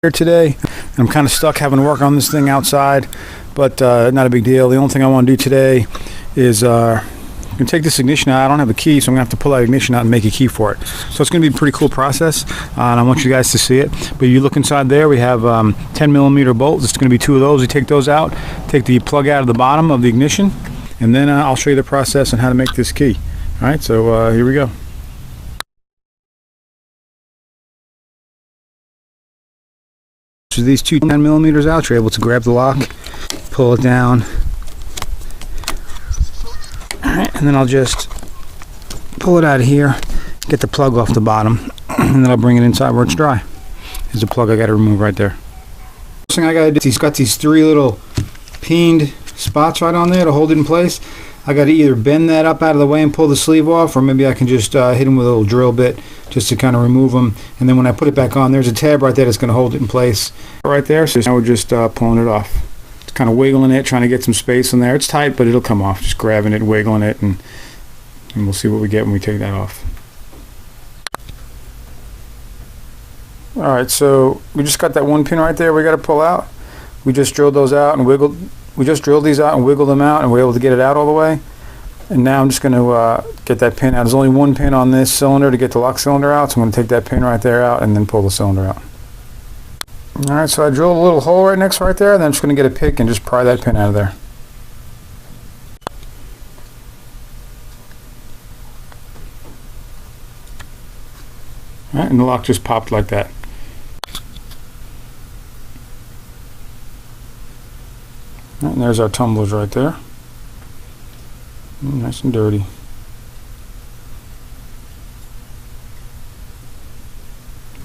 here today. I'm kind of stuck having to work on this thing outside, but not a big deal. The only thing I want to do today is I'm going to take this ignition out. I don't have a key, so I'm going to have to pull that ignition out and make a key for it. So it's going to be a pretty cool process, and I want you guys to see it. But you look inside there, we have 10 millimeter bolts. It's going to be 2 of those. We take those out, take the plug out of the bottom of the ignition, and then I'll show you the process on how to make this key. All right, so here we go. So these 2 10 millimeters out, you're able to grab the lock, pull it down. Alright, and then I'll just pull it out of here, get the plug off the bottom, and then I'll bring it inside where it's dry. There's a plug I got to remove right there. First thing I got to do, he's got these 3 little peened spots right on there to hold it in place. I got to either bend that up out of the way and pull the sleeve off, or maybe I can just hit them with a little drill bit just to kind of remove them. And then when I put it back on, there's a tab right there that's going to hold it in place right there. So now we're just pulling it off. It's kind of wiggling it, trying to get some space in there. It's tight, but it'll come off. Just grabbing it, wiggling it, and we'll see what we get when we take that off. Alright, so we just got that 1 pin right there we got to pull out. We just drilled those out and wiggled. We just drilled these out and wiggled them out, and we're able to get it out all the way. And now I'm just going to get that pin out. There's only 1 pin on this cylinder to get the lock cylinder out, so I'm going to take that pin right there out and then pull the cylinder out. Alright, so I drilled a little hole right next right there, and then I'm just going to get a pick and just pry that pin out of there. Alright, and the lock just popped like that. And there's our tumblers right there. Nice and dirty.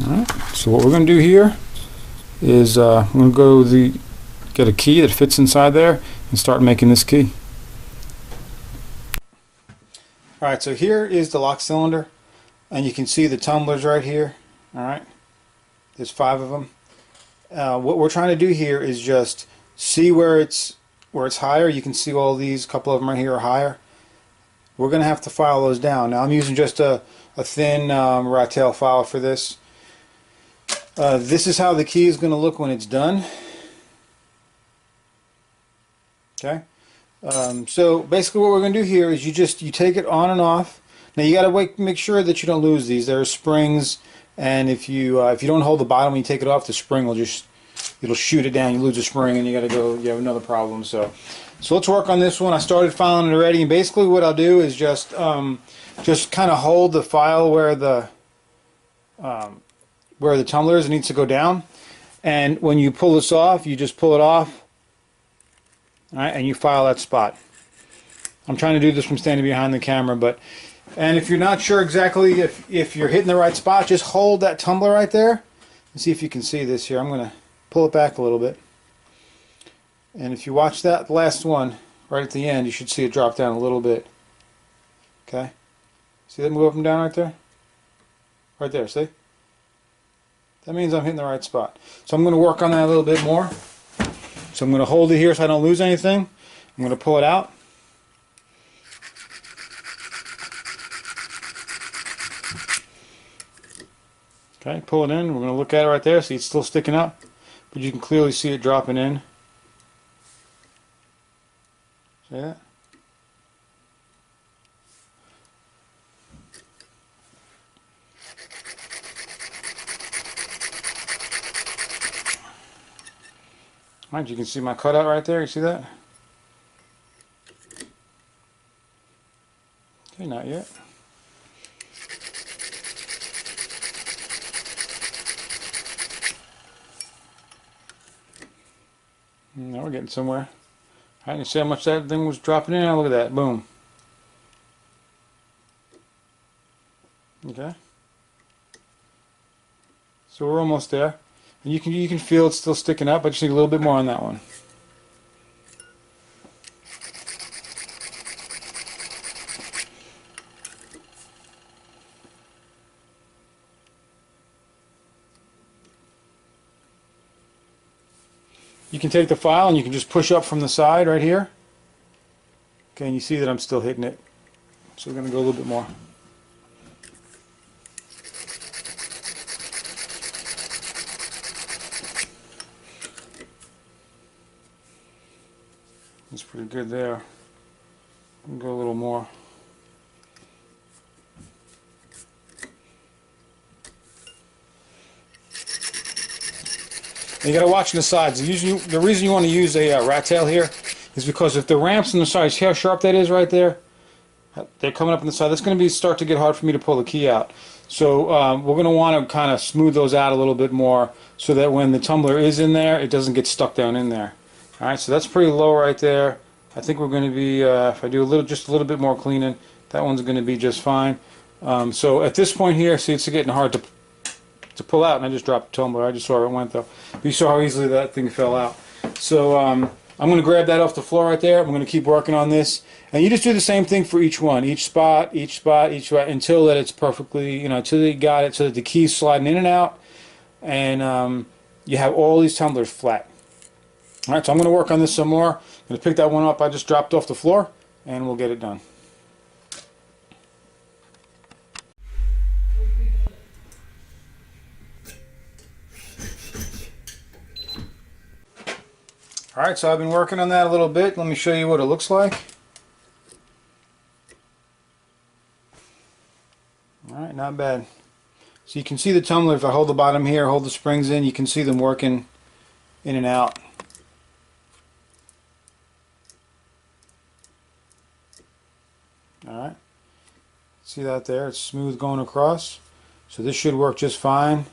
Alright, so what we're going to do here is I'm going to go get a key that fits inside there and start making this key. Alright, so here is the lock cylinder, and you can see the tumblers right here. Alright, there's 5 of them. What we're trying to do here is just see where it's higher. You can see all these, a couple of them right here are higher. We're going to have to file those down. Now I'm using just a thin rat tail file for this. This is how the key is going to look when it's done. Okay. So basically what we're going to do here is you take it on and off. Now you got to make sure that you don't lose these. There are springs, and if you don't hold the bottom when you take it off, the spring will just it'll shoot it down. You lose a spring, and you got to go. You have another problem. So let's work on this one. I started filing it already, and basically what I'll do is just kind of hold the file where the tumbler is. It needs to go down, and when you pull this off, you just pull it off, all right, and you file that spot. I'm trying to do this from standing behind the camera, and if you're not sure exactly if you're hitting the right spot, just hold that tumbler right there and see if you can see this here. I'm going to pull it back a little bit, and if you watch that last one right at the end, you should see it drop down a little bit. Okay, see that move up and down right there? Right there, see? That means I'm hitting the right spot. So I'm going to work on that a little bit more. So I'm going to hold it here so I don't lose anything. I'm going to pull it out. Okay, pull it in. We're going to look at it right there. See, it's still sticking up, but you can clearly see it dropping in. See that? Alright, you can see my cutout right there. You see that? Okay, not yet. Now we're getting somewhere. Alright, you see how much that thing was dropping in? Look at that. Boom. Okay. So we're almost there. And you can feel it's still sticking up, but you just need a little bit more on that one. You can take the file and you can just push up from the side right here. Okay, and you see that I'm still hitting it. So we're going to go a little bit more. It's pretty good there. Go a little more. And you got to watch on the sides. The reason you want to use a rat tail here is because if the ramp's on the side, see how sharp that is right there? They're coming up on the side. That's going to start to get hard for me to pull the key out. So we're going to want to kind of smooth those out a little bit more so that when the tumbler is in there, it doesn't get stuck down in there. All right, so that's pretty low right there. I think we're going to be, if I do just a little bit more cleaning, that one's going to be just fine. So at this point here, see, it's getting hard to pull out, and I just dropped the tumbler. I just saw where it went though. But you saw how easily that thing fell out. So I'm going to grab that off the floor right there. I'm going to keep working on this, and you just do the same thing for each one, each spot, until that it's perfectly, until you got it so that the key's sliding in and out, and you have all these tumblers flat. All right, so I'm going to work on this some more. I'm going to pick that one up I just dropped off the floor, and we'll get it done. Alright, so I've been working on that a little bit. Let me show you what it looks like. Alright, not bad. So you can see the tumbler. If I hold the bottom here, hold the springs in, you can see them working in and out. Alright, see that there? It's smooth going across. So this should work just fine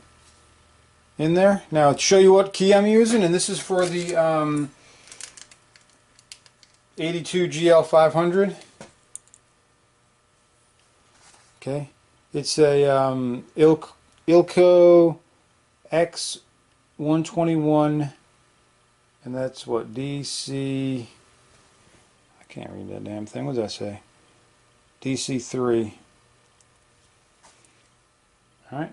in there. Now to show you what key I'm using, and this is for the 82 GL500. Okay, it's a Ilco X121, and that's what, DC, I can't read that damn thing. What does that say? DC3. Alright,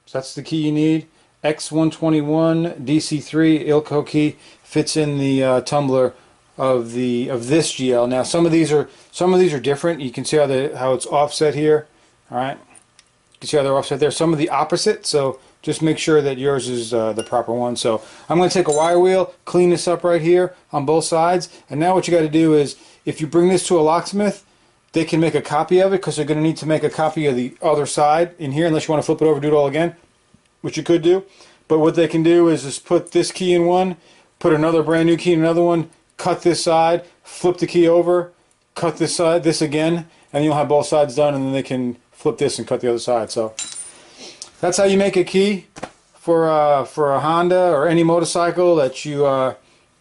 so that's the key you need. X121 DC3 Ilco key, fits in the tumbler of this GL. Now some of these are different. You can see how it's offset here. All right, you can see how they're offset there. Some of the opposite. So just make sure that yours is the proper one. So I'm going to take a wire wheel, clean this up right here on both sides. And now what you got to do is, if you bring this to a locksmith, they can make a copy of it, because they're going to need to make a copy of the other side in here, unless you want to flip it over and do it all again, which you could do. But what they can do is just put this key in one, put another brand new key in another one, cut this side, flip the key over, cut this side, this again, and you'll have both sides done, and then they can flip this and cut the other side. So that's how you make a key for a Honda or any motorcycle that you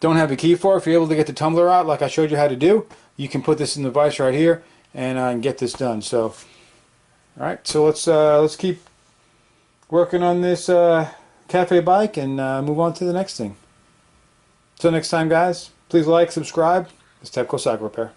don't have a key for. If you're able to get the tumbler out like I showed you how to do, you can put this in the vise right here and get this done. So all right, so let's keep working on this cafe bike and move on to the next thing. Until next time, guys, please like, subscribe. It's Tepco Cycle Repair.